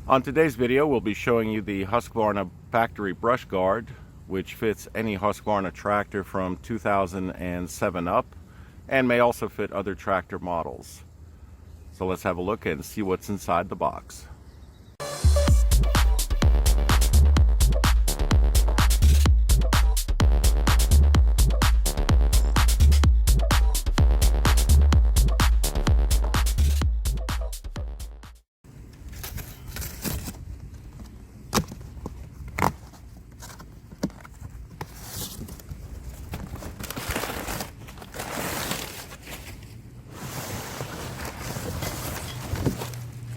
On today's video, we'll be showing you the Husqvarna factory brush guard, which fits any Husqvarna tractor from 2007 up, and may also fit other tractor models. So let's have a look and see what's inside the box.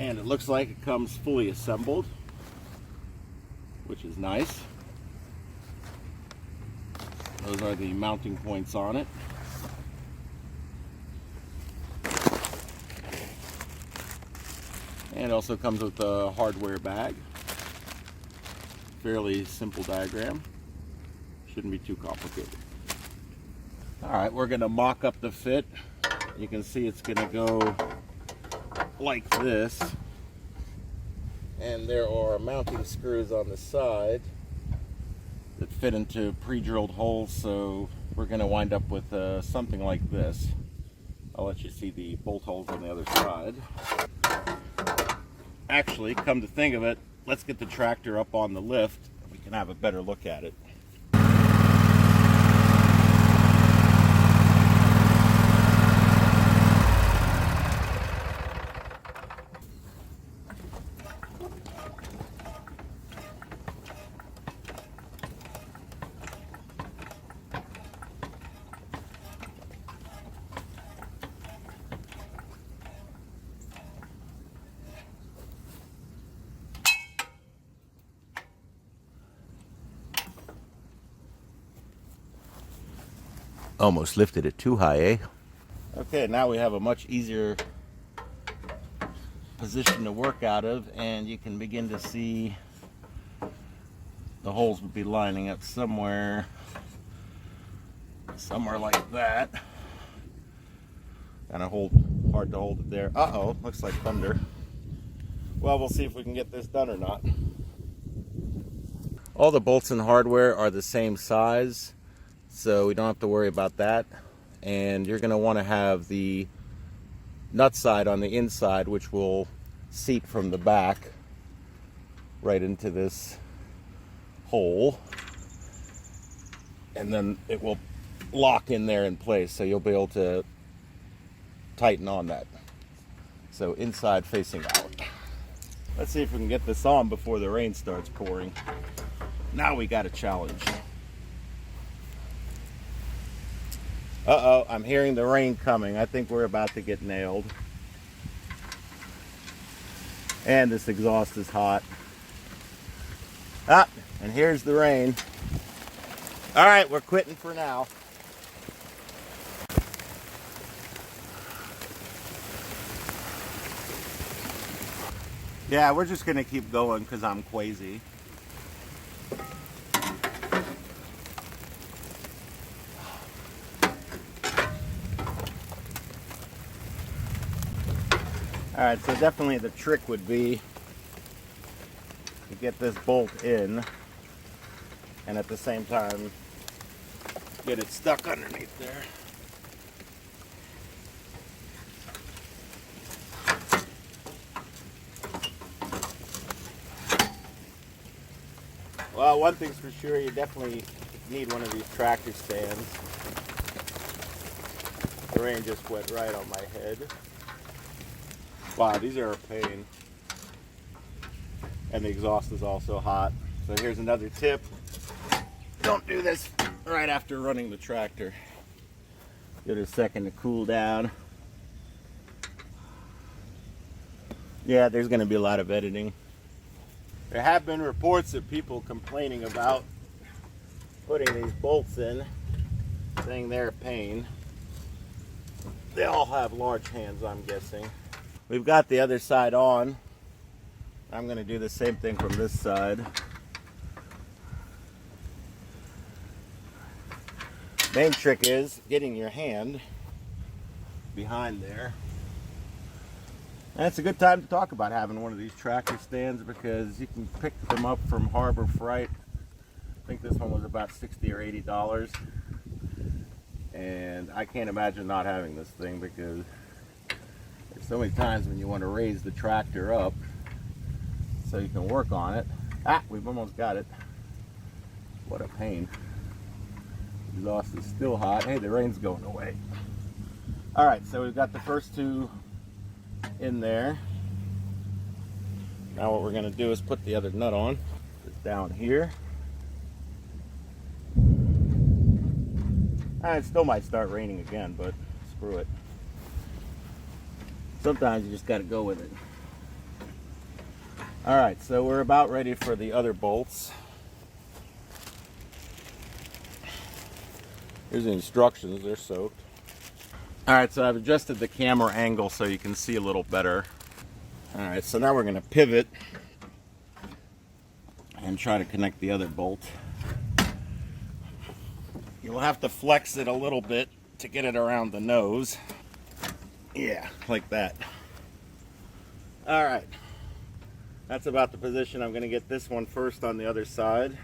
And it looks like it comes fully assembled, which is nice. Those are the mounting points on it. And it also comes with a hardware bag. Fairly simple diagram. Shouldn't be too complicated. Alright, we're going to mock up the fit. You can see it's going to go like this, and there are mounting screws on the side that fit into pre-drilled holes, so we're going to wind up with something like this. I'll let you see the bolt holes on the other side. Actually, come to think of it, let's get the tractor up on the lift. We can have a better look at it. Almost lifted it too high, eh? Okay, now we have a much easier position to work out of, and you can begin to see the holes would be lining up somewhere like that. Kind of hard to hold it there. Uh-oh, looks like thunder. Well, we'll see if we can get this done or not. All the bolts and hardware are the same size, so we don't have to worry about that. And you're going to want to have the nut side on the inside, which will seat from the back right into this hole, and then it will lock in there in place, so you'll be able to tighten on that. So inside facing out. Let's see if we can get this on before the rain starts pouring. Now we got a challenge. Uh-oh, I'm hearing the rain coming. I think we're about to get nailed. And this exhaust is hot. Ah, and here's the rain. All right, we're quitting for now. Yeah, we're just gonna keep going because I'm quasi. Alright, so definitely the trick would be to get this bolt in and at the same time get it stuck underneath there. Well, one thing's for sure, you definitely need one of these tractor stands. The rain just went right on my head. Wow, these are a pain. And the exhaust is also hot. So here's another tip. Don't do this right after running the tractor. Give it a second to cool down. Yeah, there's going to be a lot of editing. There have been reports of people complaining about putting these bolts in, saying they're a pain. They all have large hands, I'm guessing. We've got the other side on. I'm going to do the same thing from this side. Main trick is getting your hand behind there And it's a good time to talk about having one of these tractor stands because you can pick them up from Harbor Freight. I think this one was about $60 or $80. And I can't imagine not having this thing because there's so many times when you want to raise the tractor up so you can work on it. Ah, we've almost got it. What a pain. Exhaust is still hot. Hey, the rain's going away. All right, so we've got the first two in there. Now what we're going to do is put the other nut on. It's down here. It still might start raining again, but screw it. Sometimes you just got to go with it. All right, so we're about ready for the other bolts. Here's the instructions, they're soaked. All right, so I've adjusted the camera angle so you can see a little better. All right, so now we're gonna pivot and try to connect the other bolt. You'll have to flex it a little bit to get it around the nose. Yeah, like that. All right, that's about the position. I'm gonna get this one first on the other side.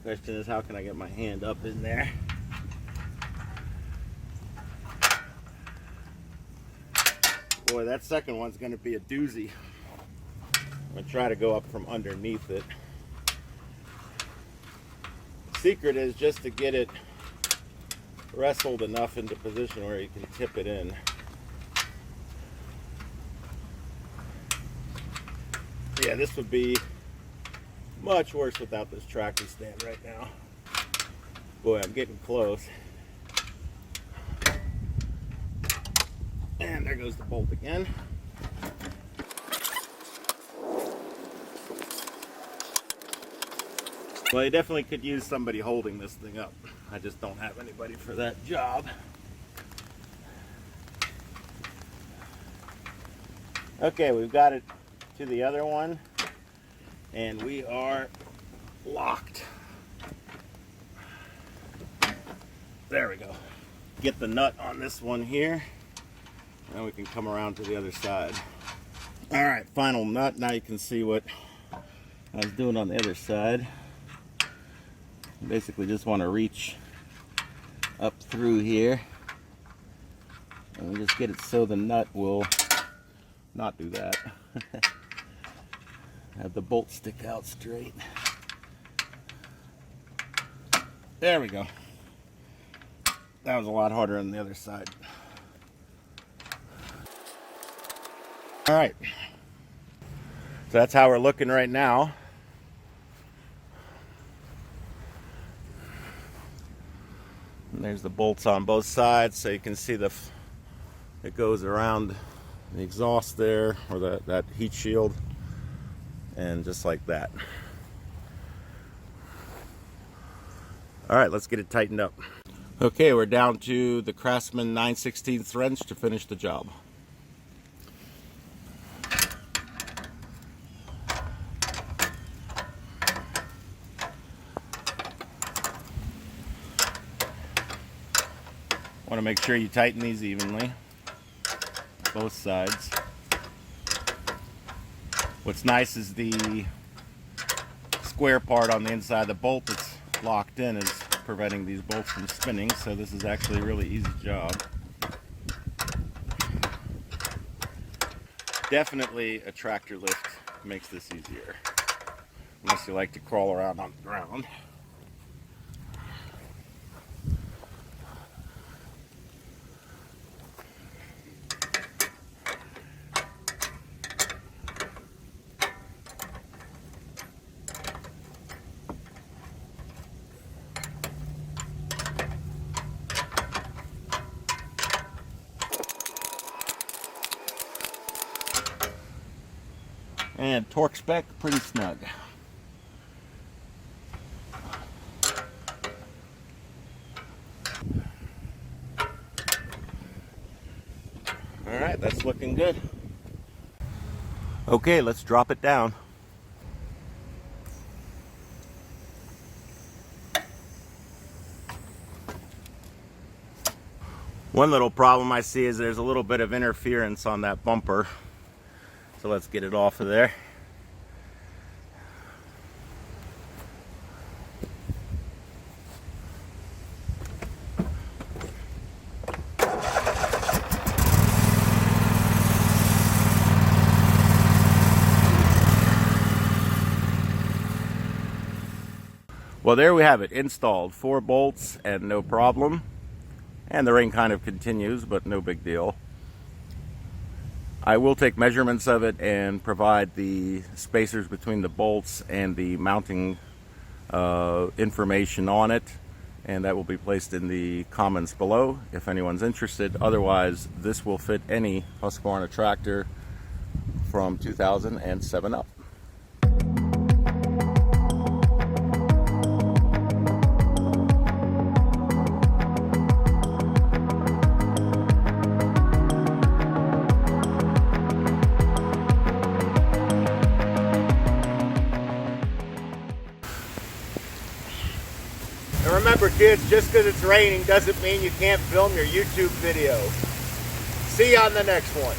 Question is, how can I get my hand up in there? Boy, that second one's going to be a doozy. I'm going to try to go up from underneath it. The secret is just to get it wrestled enough into position where you can tip it in. Yeah, this would be much worse without this tractor stand right now. Boy, I'm getting close. And there goes the bolt again. Well, you definitely could use somebody holding this thing up. I just don't have anybody for that job. Okay, we've got it to the other one. And we are locked. There we go. Get the nut on this one here. Now we can come around to the other side. All right, final nut. Now you can see what I was doing on the other side. Basically just want to reach up through here. And we just get it so the nut will not do that. Have the bolt stick out straight. There we go. That was a lot harder on the other side. All right. So that's how we're looking right now. And there's the bolts on both sides, so you can see it goes around the exhaust there, or that heat shield. And just like that. All right, let's get it tightened up. Okay, we're down to the Craftsman 9/16 wrench to finish the job. Want to make sure you tighten these evenly, both sides. What's nice is the square part on the inside of the bolt that's locked in is preventing these bolts from spinning, so this is actually a really easy job. Definitely a tractor lift makes this easier, unless you like to crawl around on the ground. And torque spec, pretty snug. All right, that's looking good. Okay, let's drop it down. One little problem I see is there's a little bit of interference on that bumper. So let's get it off of there. Well, there we have it, installed. 4 bolts and no problem. And the rain kind of continues, but no big deal. I will take measurements of it and provide the spacers between the bolts and the mounting information on it. And that will be placed in the comments below if anyone's interested. Otherwise, this will fit any Husqvarna tractor from 2007 up. And remember, kids, just because it's raining doesn't mean you can't film your YouTube video. See you on the next one.